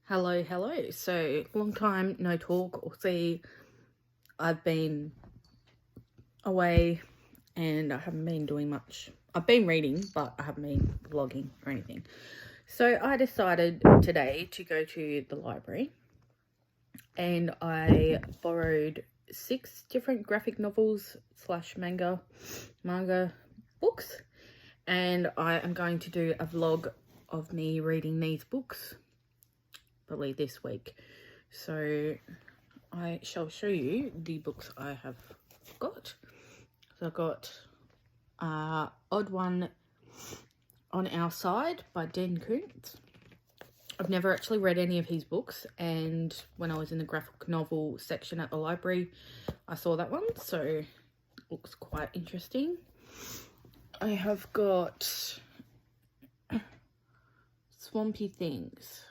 Hello. So, long time no talk or see. I've been away and I haven't been doing much. I've been reading, but I haven't been vlogging or anything. So, I decided today to go to the library and I borrowed 6 different graphic novels / manga books, and I am going to do a vlog of me reading these books probably this week. So I shall show you the books I have got. So I've got Odd One on Our Side by Den Kuntz. I've never actually read any of his books, and when I was in the graphic novel section at the library, I saw that one, so it looks quite interesting. I have got Swampy Things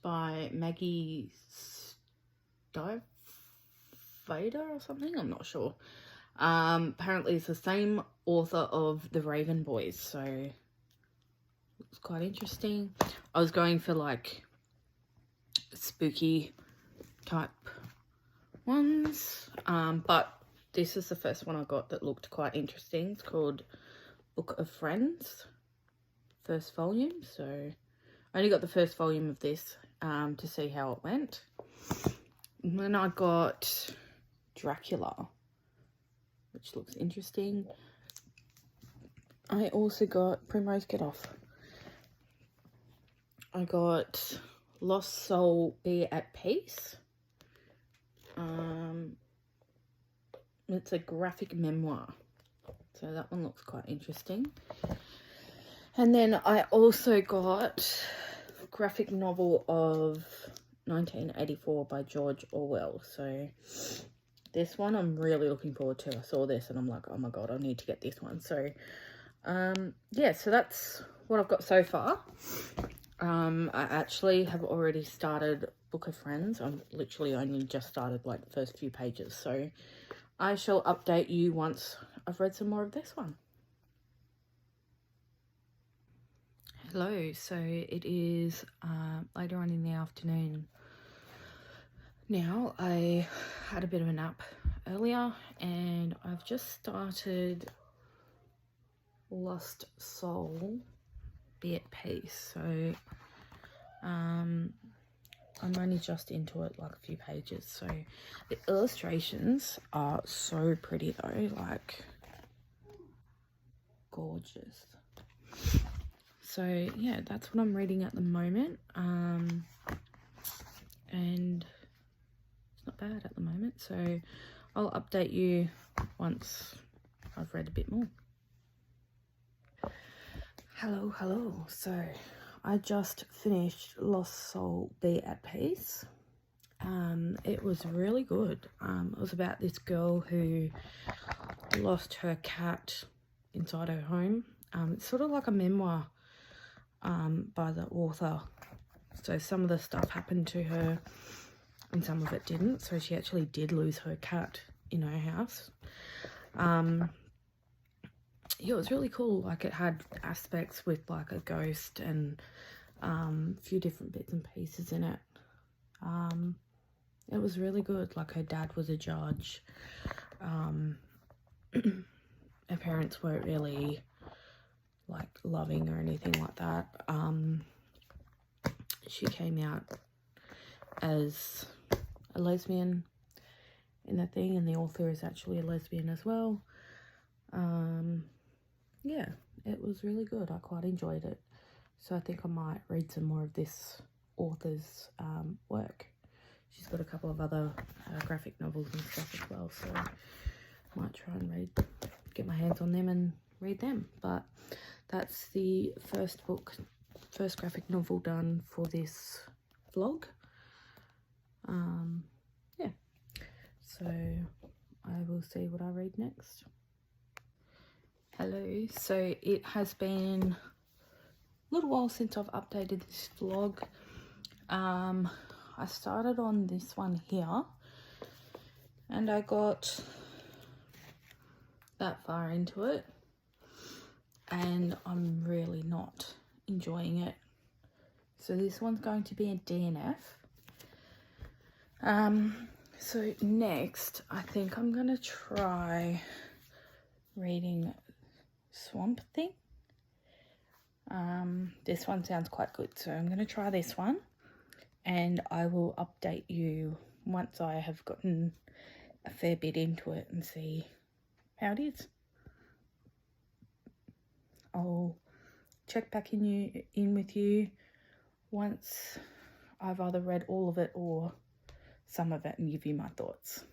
by Maggie Stiefvater or something, I'm not sure. Apparently it's the same author of The Raven Boys, so it's quite interesting. I was going for like spooky type ones, but this is the first one I got that looked quite interesting. It's called Book of Friends, first volume. So I only got the first volume of this to see how it went. And then I got Dracula, which looks interesting. I also got Primrose Get Off. I got Lost Soul Be at Peace. It's a graphic memoir, so that one looks quite interesting. And then I also got a graphic novel of 1984 by George Orwell. So this one I'm really looking forward to. I saw this and I'm like, oh my god, I need to get this one. So yeah, so that's what I've got so far. I actually have already started Book of Friends. I'm literally only just started like the first few pages, so I shall update you once I've read some more of this one. Hello, so it is later on in the afternoon now. I had a bit of a nap earlier and I've just started Lost Soul Be at Peace. So I'm only just into it, like a few pages. So the illustrations are so pretty though, like gorgeous. So yeah, that's what I'm reading at the moment. And it's not bad at the moment, so I'll update you once I've read a bit more. Hello. So I just finished Lost Soul Be at Peace. It was really good. It was about this girl who lost her cat inside her home. It's sort of like a memoir by the author. So some of the stuff happened to her and some of it didn't. So she actually did lose her cat in her house. Yeah, it was really cool. Like, it had aspects with like a ghost and a few different bits and pieces in it. It was really good. Like, her dad was a judge. Her parents weren't really like loving or anything like that. She came out as a lesbian in the thing, and the author is actually a lesbian as well. Yeah, it was really good. I quite enjoyed it. So I think I might read some more of this author's work. She's got a couple of other graphic novels and stuff as well, so I might try and get my hands on them and read them. But that's the first graphic novel done for this vlog. Yeah, so I will see what I read next. Hello, so it has been a little while since I've updated this vlog. I started on this one here and I got that far into it and I'm really not enjoying it. So this one's going to be a DNF. So next, I think I'm going to try reading Swamp Thing. This one sounds quite good, so I'm going to try this one, and I will update you once I have gotten a fair bit into it and see how it is. I'll check back in with you once I've either read all of it or some of it and give you my thoughts.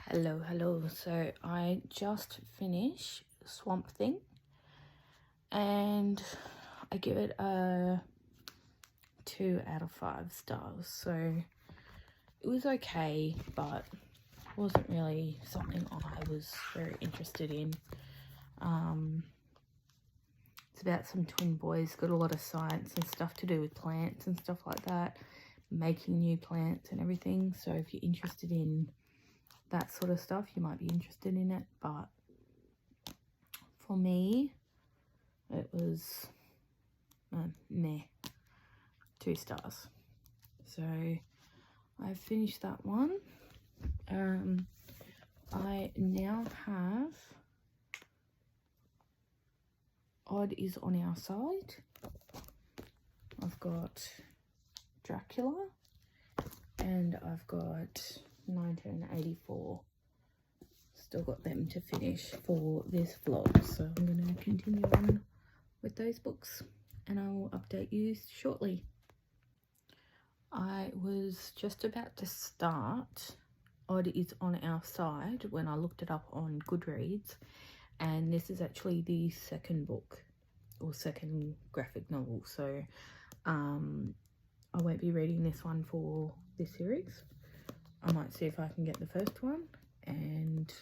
Hello. So I just finished Swamp Thing, and I give it a 2 out of 5 stars. So it was okay, but wasn't really something I was very interested in. It's about some twin boys, got a lot of science and stuff to do with plants and stuff like that, making new plants and everything. So if you're interested in that sort of stuff, you might be interested in it, but for me it was meh, 2 stars. So I finished that one. I now have Odd is on Our Side. I've got Dracula, and I've got 1984. Still got them to finish for this vlog, so I'm going to continue on with those books and I will update you shortly. I was just about to start Odd is on Our Side when I looked it up on Goodreads, and this is actually the second book or second graphic novel, so I won't be reading this one for this series. I might see if I can get the first one, and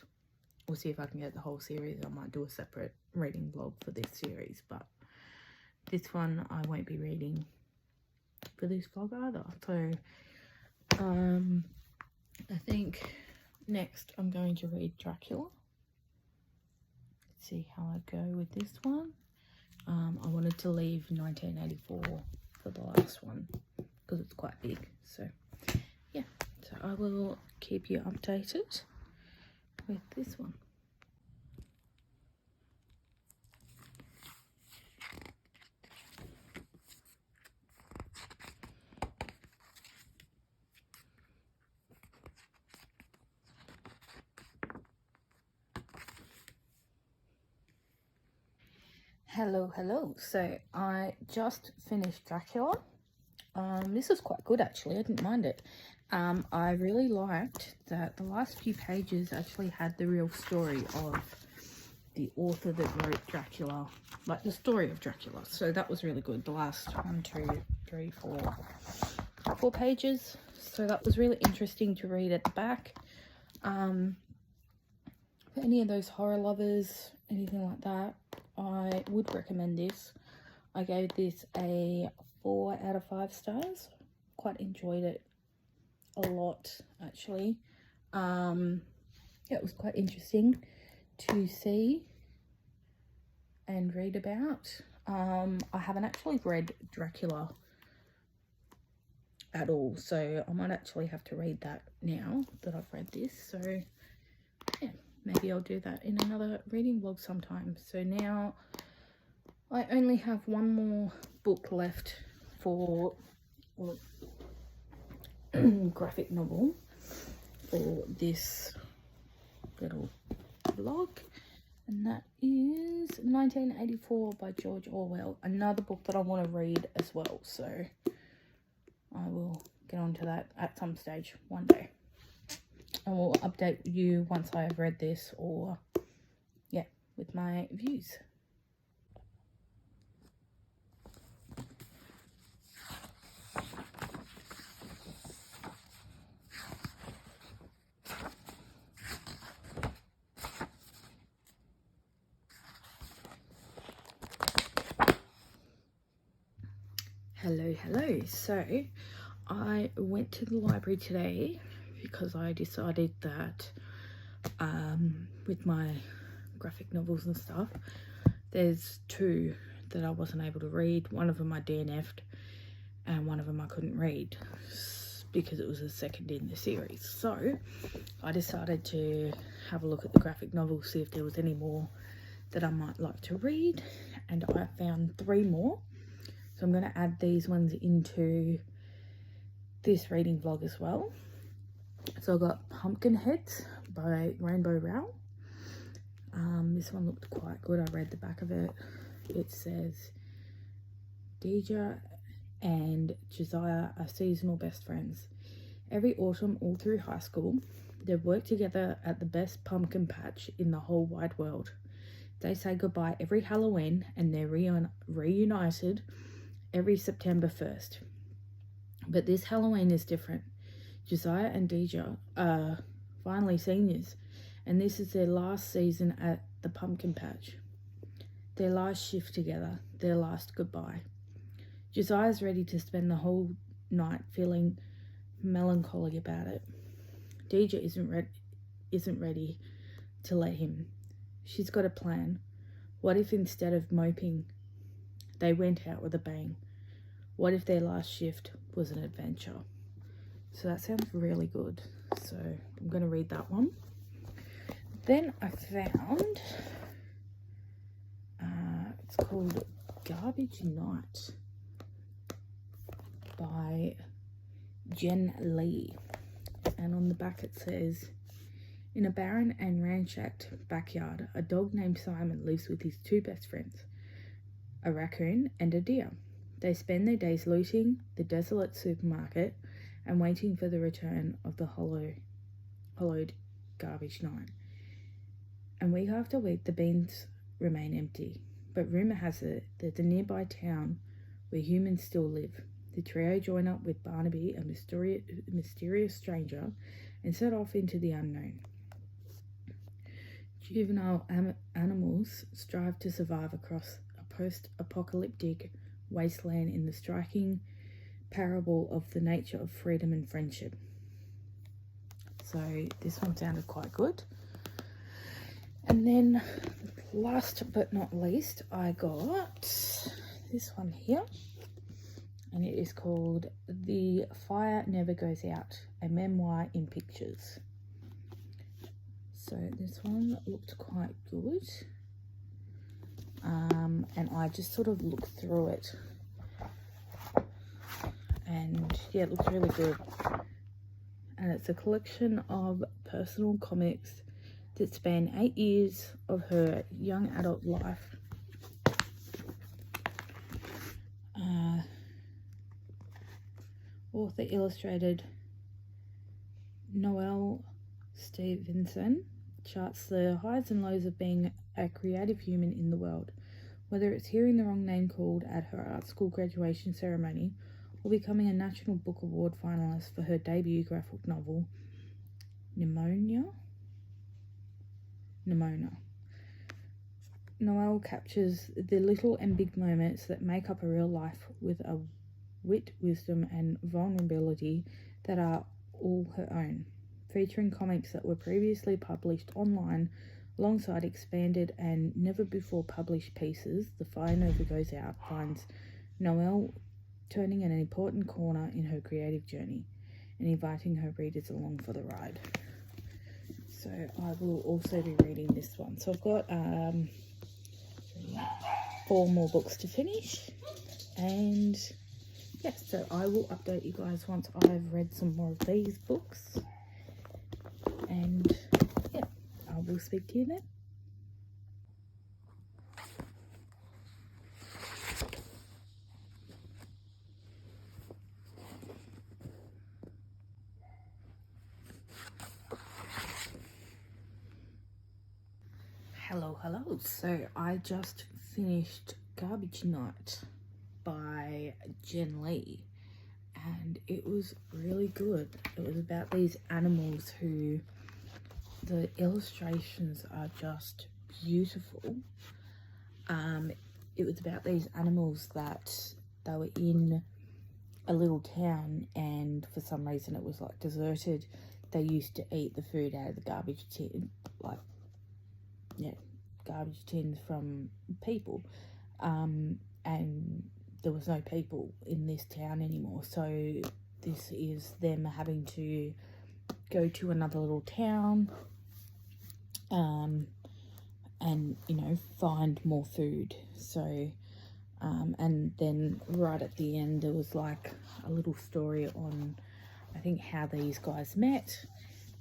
we'll see if I can get the whole series. I might do a separate reading vlog for this series, but this one I won't be reading for this vlog either. So I think next I'm going to read Dracula. Let's see how I go with this one. I wanted to leave 1984 for the last one because it's quite big. So yeah, so I will keep you updated with this one. Hello. So I just finished Dracula. This was quite good actually. I didn't mind it. I really liked that the last few pages actually had the real story of the author that wrote Dracula, like the story of Dracula. So that was really good. The last 1, 2, 3, 4 pages. So that was really interesting to read at the back. For any of those horror lovers, anything like that, I would recommend this. I gave this a 4 out of 5 stars. Quite enjoyed it a lot, actually. It was quite interesting to see and read about. I haven't actually read Dracula at all, so I might actually have to read that now that I've read this. So yeah, maybe I'll do that in another reading vlog sometime. So now I only have one more book left for graphic novel for this little vlog, and that is 1984 by George Orwell, another book that I want to read as well. So I will get onto that at some stage one day. I will update you once I have read this, or yeah, with my views. Hello. So I went to the library today because I decided that with my graphic novels and stuff, there's 2 that I wasn't able to read. One of them I DNF'd and one of them I couldn't read because it was the second in the series. So I decided to have a look at the graphic novels, see if there was any more that I might like to read, and I found 3 more. So I'm going to add these ones into this reading vlog as well. So I got Pumpkinheads by Rowell. This one looked quite good. I read the back of it. It says, Deja and Josiah are seasonal best friends. Every autumn all through high school, they've worked together at the best pumpkin patch in the whole wide world. They say goodbye every Halloween and they're reunited every September 1st. But this Halloween is different. Josiah and Deja are finally seniors, and this is their last season at the pumpkin patch. Their last shift together, their last goodbye. Josiah's ready to spend the whole night feeling melancholy about it. Deja isn't ready to let him. She's got a plan. What if instead of moping, they went out with a bang? What if their last shift was an adventure? So that sounds really good. So I'm going to read that one. Then I found, it's called Garbage Night by Jen Lee. And on the back it says, in a barren and ransacked backyard, a dog named Simon lives with his 2 best friends, a raccoon and a deer. They spend their days looting the desolate supermarket and waiting for the return of the hollowed garbage night. And week after week, the bins remain empty. But rumour has it that the nearby town where humans still live. The trio join up with Barnaby, a mysterious stranger, and set off into the unknown. Juvenile animals strive to survive across a post-apocalyptic wasteland in the striking parable of the nature of freedom and friendship. So this one sounded quite good. And then last but not least, I got this one here, and it is called The Fire Never Goes Out, a memoir in pictures. So this one looked quite good. And I just sort of looked through it, and yeah, it looks really good. And it's a collection of personal comics that span 8 years of her young adult life. Author illustrated Noelle Stevenson charts the highs and lows of being a creative human in the world, whether it's hearing the wrong name called at her art school graduation ceremony or becoming a National Book Award finalist for her debut graphic novel, Nimona. Noelle captures the little and big moments that make up a real life with a wit, wisdom, and vulnerability that are all her own, featuring comics that were previously published online alongside expanded and never before published pieces. The Fire Nova Goes Out finds Noelle turning an important corner in her creative journey and inviting her readers along for the ride. So I will also be reading this one. So I've got 4 more books to finish, and yes, so I will update you guys once I've read some more of these books, and yeah, I will speak to you then. Hello. So I just finished Garbage Night by Jen Lee, and it was really good. It was about these animals who, the illustrations are just beautiful. It was about these animals that they were in a little town, and for some reason it was like deserted. They used to eat the food out of the garbage tin, like, yeah, garbage tins from people, and there was no people in this town anymore, so this is them having to go to another little town, and you know, find more food. So and then right at the end there was like a little story on, I think, how these guys met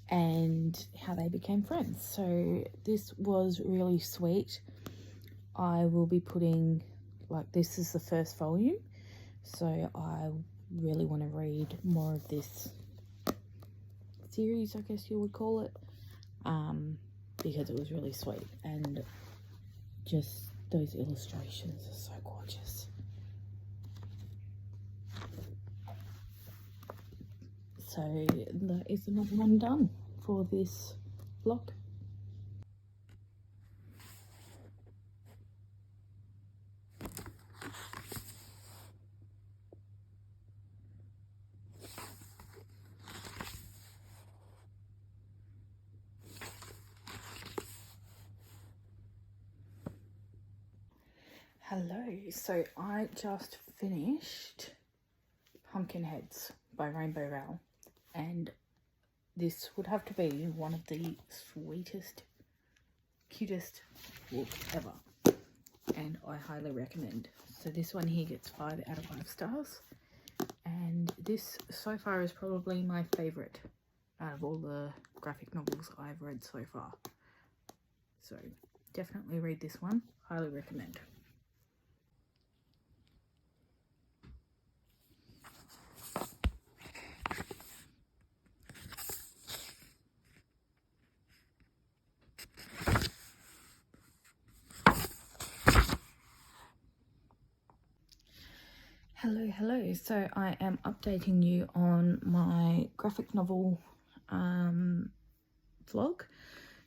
and how they became friends. So this was really sweet. I will be putting, like, this is the first volume, so I really want to read more of this series, I guess you would call it, because it was really sweet, and just those illustrations are so gorgeous. So that is another one done for this vlog. Hello, so I just finished Pumpkinheads by Rowell, and this would have to be one of the sweetest, cutest books ever, and I highly recommend. So this one here gets 5 out of 5 stars, and this so far is probably my favourite out of all the graphic novels I've read so far. So definitely read this one, highly recommend. Hello, so I am updating you on my graphic novel vlog.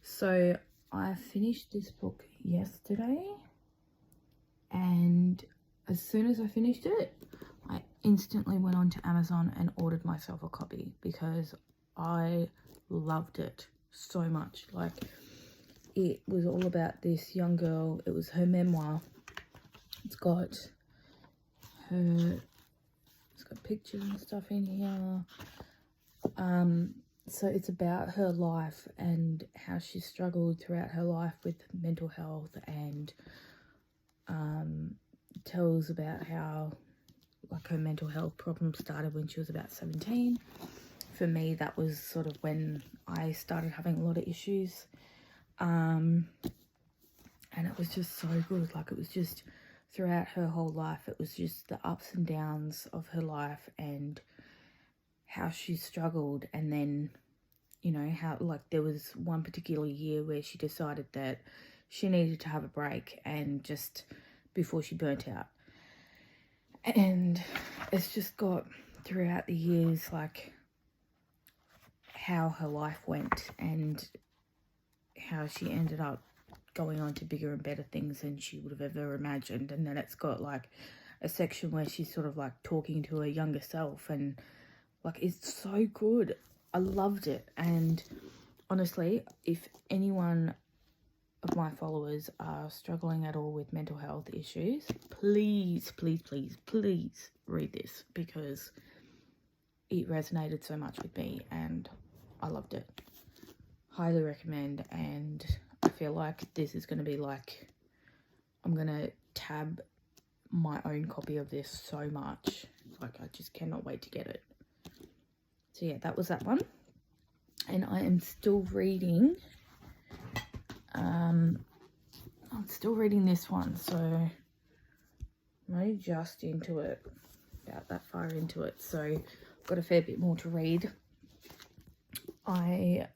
So I finished this book yesterday, and as soon as I finished it, I instantly went on to Amazon and ordered myself a copy because I loved it so much. Like, it was all about this young girl. It was her memoir. It's got pictures and stuff in here. So it's about her life and how she struggled throughout her life with mental health, and tells about how, like, her mental health problems started when she was about 17. For me, that was sort of when I started having a lot of issues, and it was just so good. Like, it was just throughout her whole life, it was just the ups and downs of her life and how she struggled. And then, you know, how, like, there was one particular year where she decided that she needed to have a break, and just before she burnt out. And it's just got throughout the years, like, how her life went and how she ended up going on to bigger and better things than she would have ever imagined. And then it's got like a section where she's sort of like talking to her younger self, and like it's so good. I loved it. And honestly, if anyone of my followers are struggling at all with mental health issues, please, please, please, please read this, because it resonated so much with me and I loved it. Highly recommend. And I feel like this is going to be like, I'm going to tab my own copy of this so much. Like, I just cannot wait to get it. So yeah, that was that one. And I am still reading, I'm still reading this one, so I'm only just into it, about that far into it, so I've got a fair bit more to read. I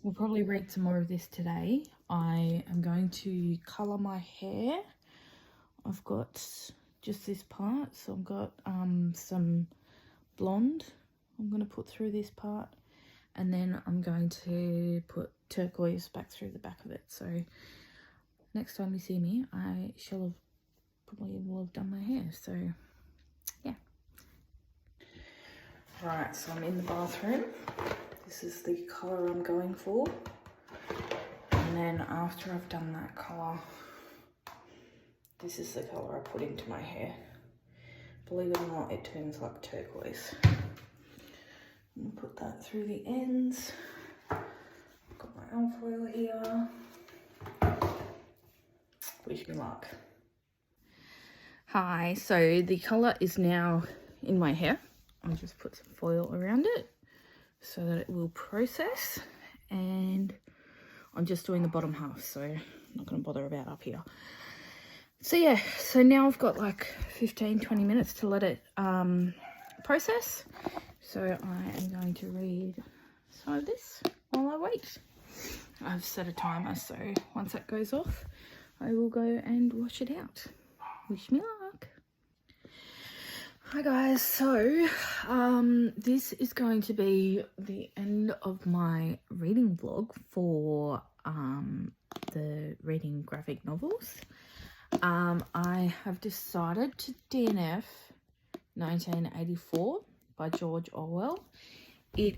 will probably read some more of this today. I am going to colour my hair. I've got just this part, so I've got some blonde I'm going to put through this part, and then I'm going to put turquoise back through the back of it. So next time you see me, I shall have probably will have done my hair. So yeah. Right, so I'm in the bathroom. This is the colour I'm going for. And then after I've done that colour, this is the colour I put into my hair. Believe it or not, it turns like turquoise. I'm gonna put that through the ends. Got my alfoil here. Wish me luck. Hi, so the colour is now in my hair. I'll just put some foil around it so that it will process, and I'm just doing the bottom half, so I'm not going to bother about up here. So yeah, so now I've got like 15-20 minutes to let it process. So I am going to read some of this while I wait. I've set a timer, so once that goes off, I will go and wash it out. Wish me luck. Hi guys, so this is going to be the end of my reading vlog for the reading graphic novels. I have decided to DNF 1984 by George Orwell. It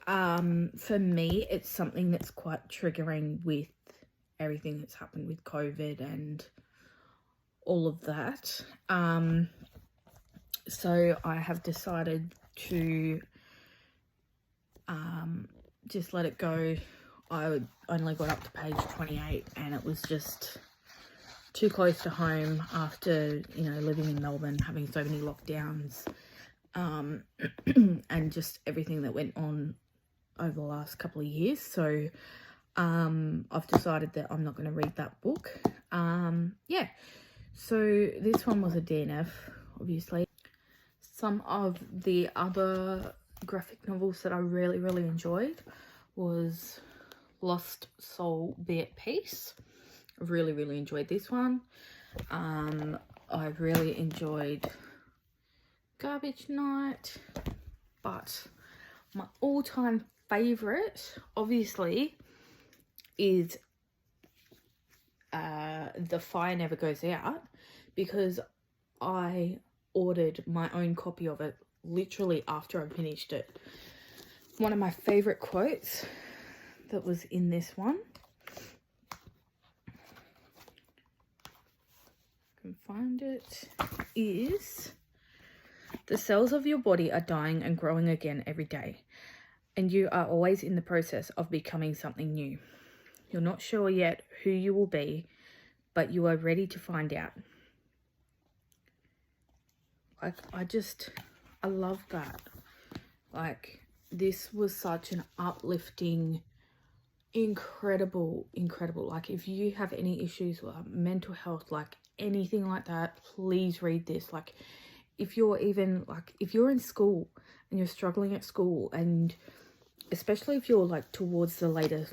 for me, it's something that's quite triggering with everything that's happened with COVID and all of that. So I have decided to just let it go. I only got up to page 28 and it was just too close to home after, you know, living in Melbourne, having so many lockdowns, and just everything that went on over the last couple of years. So I've decided that I'm not going to read that book. Yeah, so this one was a DNF, obviously. Some of the other graphic novels that I really, really enjoyed was Lost Soul, Be at Peace. I really, really enjoyed this one. I really enjoyed Garbage Night, but my all-time favourite, obviously, is The Fire Never Goes Out, because I ordered my own copy of it literally after I finished it. One of my favourite quotes that was in this one, I can find it, is: the cells of your body are dying and growing again every day, and you are always in the process of becoming something new. You're not sure yet who you will be, but you are ready to find out. Like, I love that. Like, this was such an uplifting, incredible, like, if you have any issues with mental health, like anything like that, please read this. Like, if you're even, like, if you're in school and you're struggling at school, and especially if you're like towards the later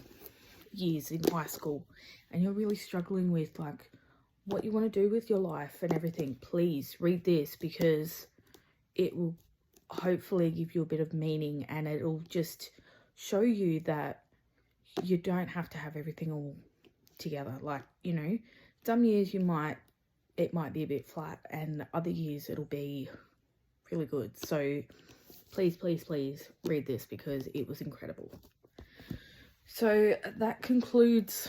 years in high school and you're really struggling with like what you want to do with your life and everything, please read this, because it will hopefully give you a bit of meaning, and it'll just show you that you don't have to have everything all together. Like, you know, some years it might be a bit flat, and other years it'll be really good. So please, please, please read this because it was incredible. So that concludes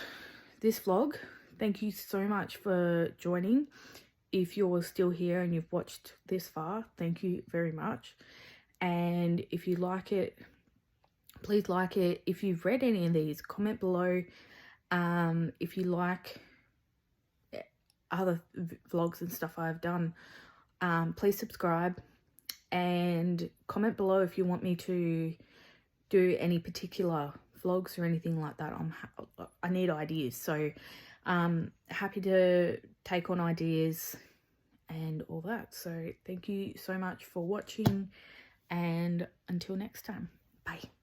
this vlog. Thank you so much for joining. If you're still here and you've watched this far, thank you very much. And if you like it, please like it. If you've read any of these, comment below. If you like other vlogs and stuff I've done, please subscribe and comment below if you want me to do any particular vlogs or anything like that. I need ideas, so happy to take on ideas and all that. So thank you so much for watching, and until next time, bye.